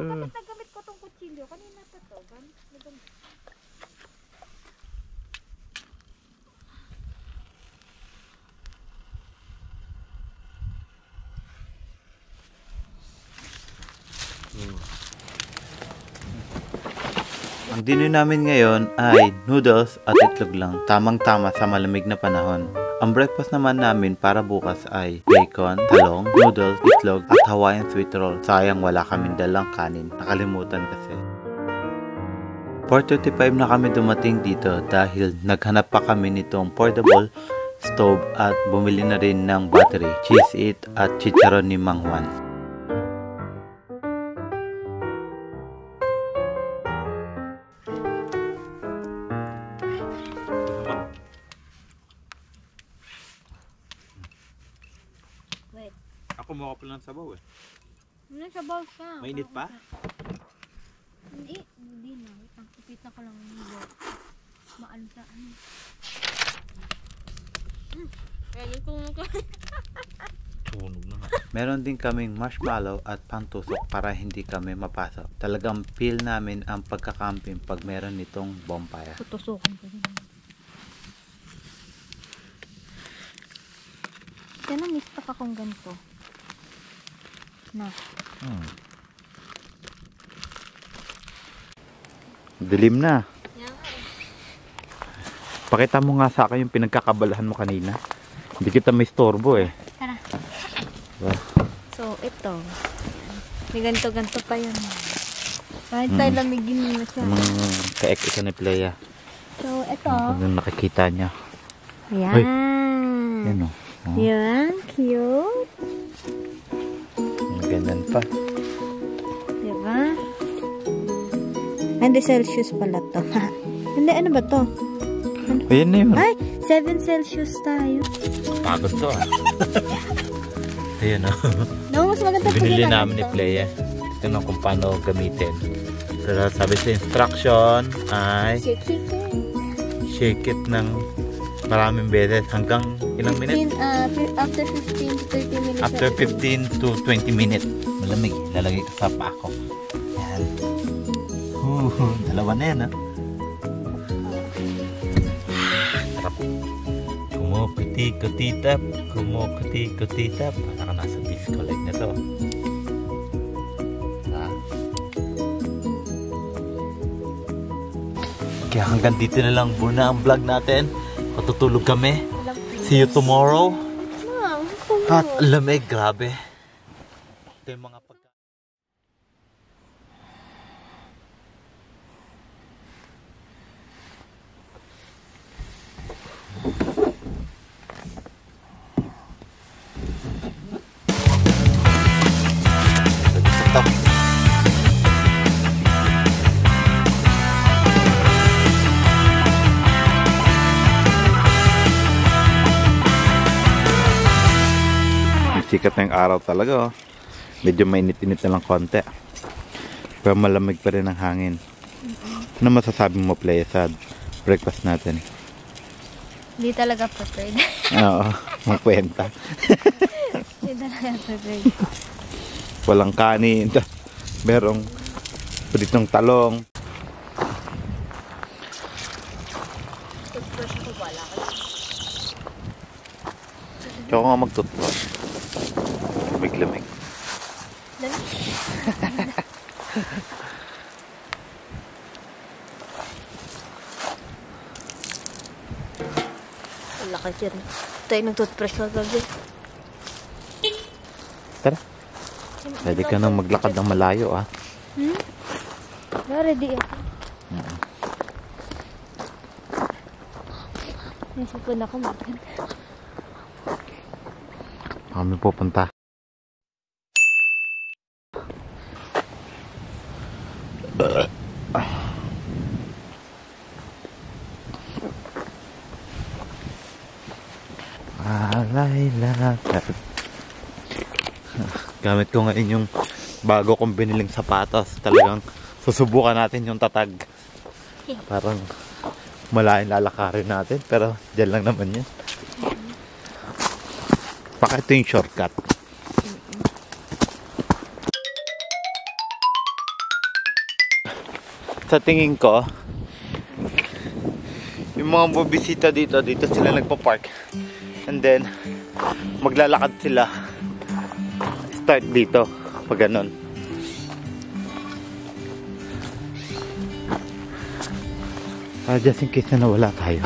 Bakit nagamit ko tong kutsilyo? Kanina pa to. Ang dinner namin ngayon ay noodles at itlog lang. Tamang-tama sa malamig na panahon. Ang breakfast naman namin para bukas ay bacon, talong, noodles, itlog at Hawaiian sweet roll. Sayang wala kaming dalang kanin. Nakalimutan kasi. 4:35 na kami dumating dito dahil naghanap pa kami nitong portable stove at bumili na rin ng battery, cheese it at chicharon ni Mang Juan. Ako mo ka pala ng sabaw eh. Ano sabaw ka? Mainit pa? Hindi na. Ang ko lang ng nilo. Maano sa ano. Kaya tunog ka. Tunog na nga. Meron din kaming marshmallow at pantusok para hindi kami mapasok. Talagang feel namin ang pagkakamping pag meron nitong bonfire. Tutusukan ko rin. Kaya na-mistock akong ganito. Na. Dilim na. Pakita mo nga sa akin yung pinagkakabalahan mo kanina. Hindi kita may storbo eh. Tara. So, ito. May ganito-ganito pa yun. Kahit tayo lamigin mo siya. Kaek isa ni Playa. So, ito. Yung nakikita niya. Ayan. Ay, yan o. Yan. Cute. Ganyan pa. Diba? Hindi Celsius pala to. Hindi, ano ba to? Ayan na yun. Ay, 7 Celsius tayo. Pagod to ah. Ayan o. No, mas maganda Binili namin ni Playa. Tingnan kung paano gamitin. Pero sabi sa instruction ay shake it ng maraming beses hanggang ilang minutes? After 15 to 30 minutes. After 15 to 20 minutes. Malamig. Lalagay ko sa pako. Yan. Dalawa na yan ha. Sarap. Kumukuti-kutitap. Kumukuti-kutitap. Para ka nasa disco like na to. Ha? Kaya hanggang dito na lang muna ang vlog natin. Patutulog kami. See you tomorrow. At lamig, grabe. Ito yung mga sikat na yung araw talaga oh. Medyo mainit-init na lang konti. Pero malamig pa rin ang hangin. Ano masasabi mo, Playa, sa breakfast natin? Hindi talaga prepared. Oo, magkwenta. Hindi talaga prepared. Walang kanin. Merong pritong talong. Toothbrush ko wala ka. Tsaka nga mag-toothbrush. Lamig-lamig. Lamig? Wala ka dyan. Tayo ng toothbrush na gabi. Tara. Pwede ka nang maglakad ng malayo ah. Ready ako. Nasipon ako makan. Kami pupunta. Alay lakad. Gamit ko ngayon yung bago kong biniling sapatos. Talagang susubukan natin yung tatag. Parang malaking lalakarin natin. Pero dyan lang naman yun. Baka ito yung shortcut. sa tingin ko, yung mga bubisita dito sila nagpa-park. And then, maglalakad sila. Start dito, pag ganun. Just in case na nawala tayo.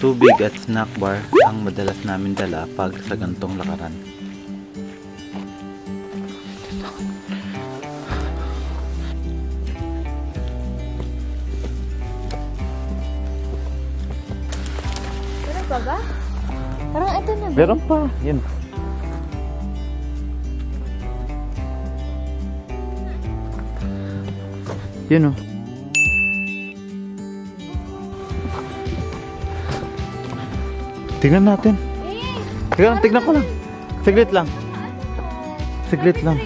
Tubig at snack bar ang madalas namin dala pag sa gantong lakaran. Meron pa ba? Parang ito na ba? Meron pa, yun. Yun o. Tingnan natin. Tignan ko lang. Saglit lang. Saglit lang.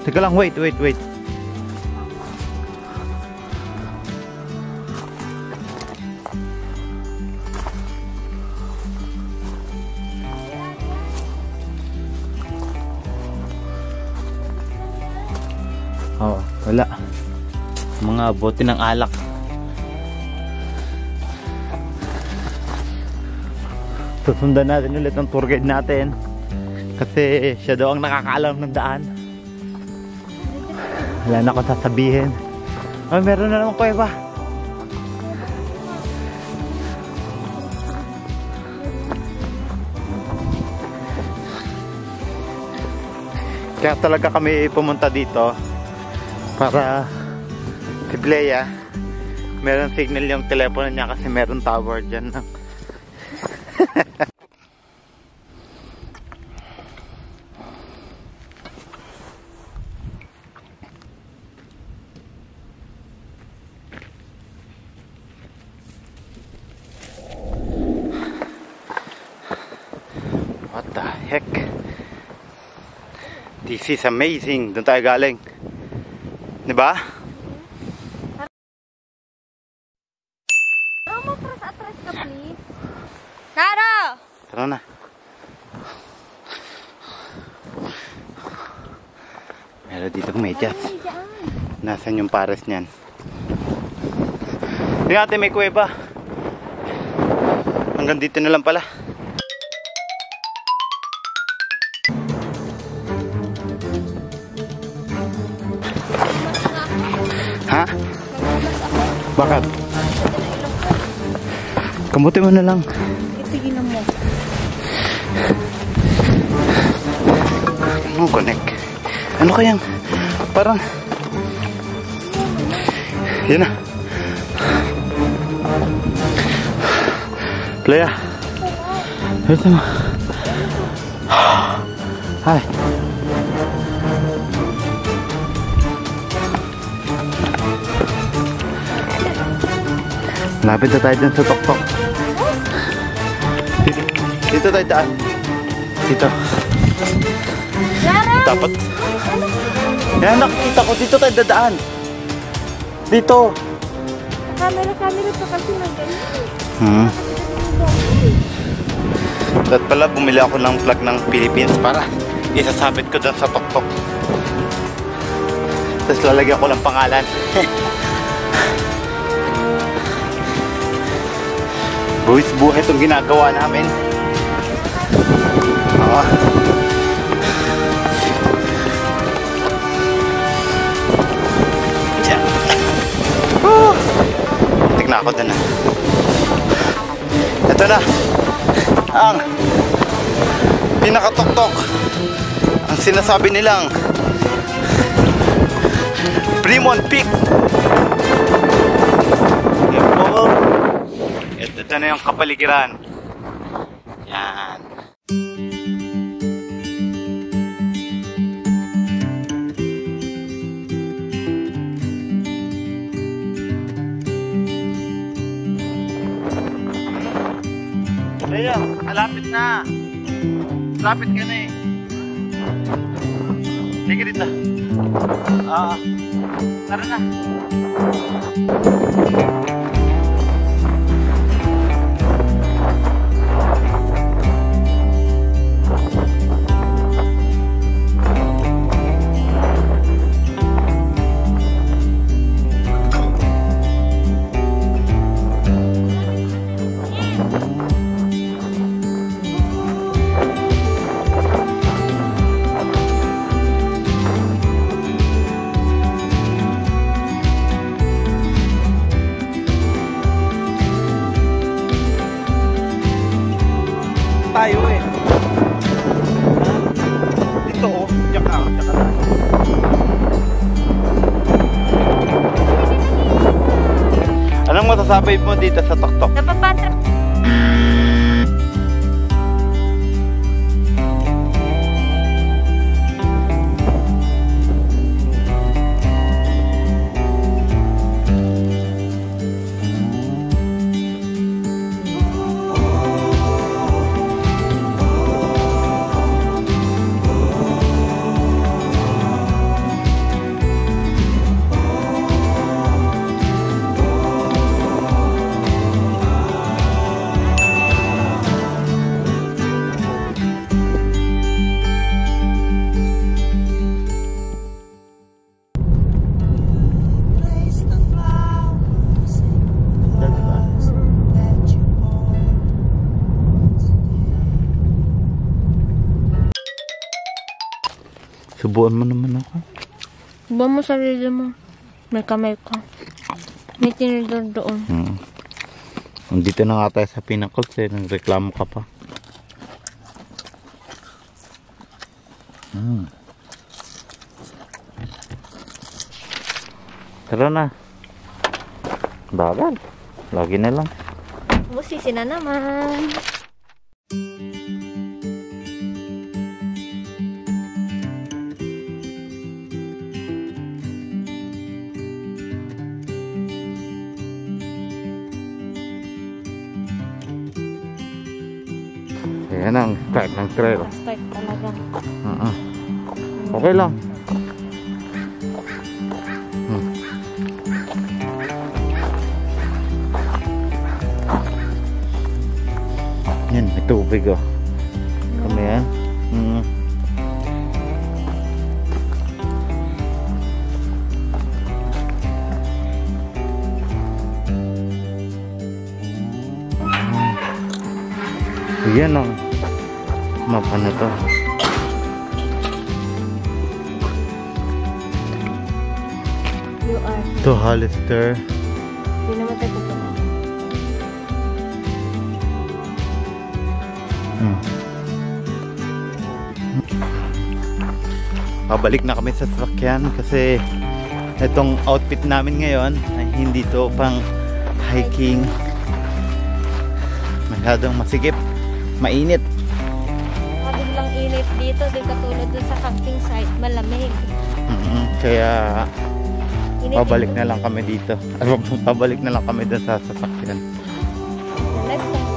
Teka lang, wait. Oh, wala. Mga bote ng alak. Susundan natin ulit ang tour guide natin kasi siya daw ang nakakaalam ng daan. Wala na akong sasabihin. Oh, meron na naman kuweba. Kaya talaga kami pumunta dito para si Blea, meron signal yung telepono niya kasi meron tower dyan. What the heck? This is amazing. Doon tayo galing. Diba? Atras ka, please. Karo! Tara na. Meron dito medyas. Nasaan yung pares niyan? Tingnan natin, may kuweba. Hanggang dito na lang pala. Ha? Bakit? Kamuti mo na lang. Itiginan mo. Ano connect? Ano kayang? Parang yan na. Playa. Ito mo. Hi. Lapit na tayo dun sa tok-tok. Dito tayo daan. Dito. Dapat. Yan, nakikita ko. Dito tayo dadaan. Dito. Camera pa kasi nag-ganyan. At pala, bumili ako ng flag ng Philippines para isasabit ko dun sa tok-tok. Tapos lalagyan ko lang pangalan. Buwis buhay itong ginagawa namin. Tignan ako dun. Ito na ang pinakatok-tok, ang sinasabi nilang Fremont Peak. Ito na yung kapaligiran. Yan. Ayan, malapit na. Malapit ka na eh. Sige dito. Tara na. Sasabay mo dito sa tuktok. Napapantrap. Subuan mo naman ako. Subuan mo sarili mo. May kamay ka. May tinidor doon. Nandito na nga tayo sa Pinnacles eh. Nagreklamo ka pa. Tara na. Bagal. Lagi na lang. Musisi na naman. Ayan ang start ng trail. Start talaga. Okay lang. Yan, may tubig oh. Kami yan. Yan ang mapa na to. Lior. To Hollister. Hindi naman tayo pupunta. Pabalik na kami sa sasakyan kasi itong outfit namin ngayon ay hindi to pang hiking. Masyadong masigip, mainit. Biglang init dito, di katulad dun sa camping site, malamig. Kaya Init pabalik dito. na lang kami dito. Pabalik na lang kami dun sa sasakyan. Next time,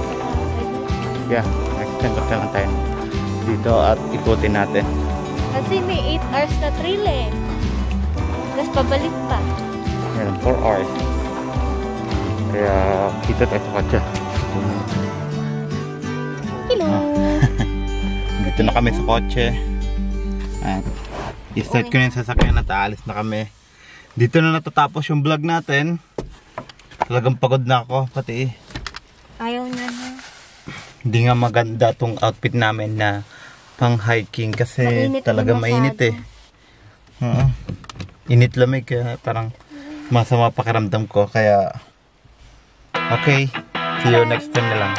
Yeah, next time na lang tayo dito at ikutin natin. kasi may 8 hours na trail eh. Tapos pabalik pa. Yan, 4 hours. Kaya kita tayo sa kotse. Hello! Dito na kami sa kotse. At i-start ko na yung sasakyan at aalis na kami. Dito na natatapos yung vlog natin. Talagang pagod na ako pati. Ayaw na na. Hindi nga maganda tong outfit namin na pang hiking kasi Mainit talagang din mainit eh. Init lamig kaya parang masama pakiramdam ko kaya okay, see you next time na lang.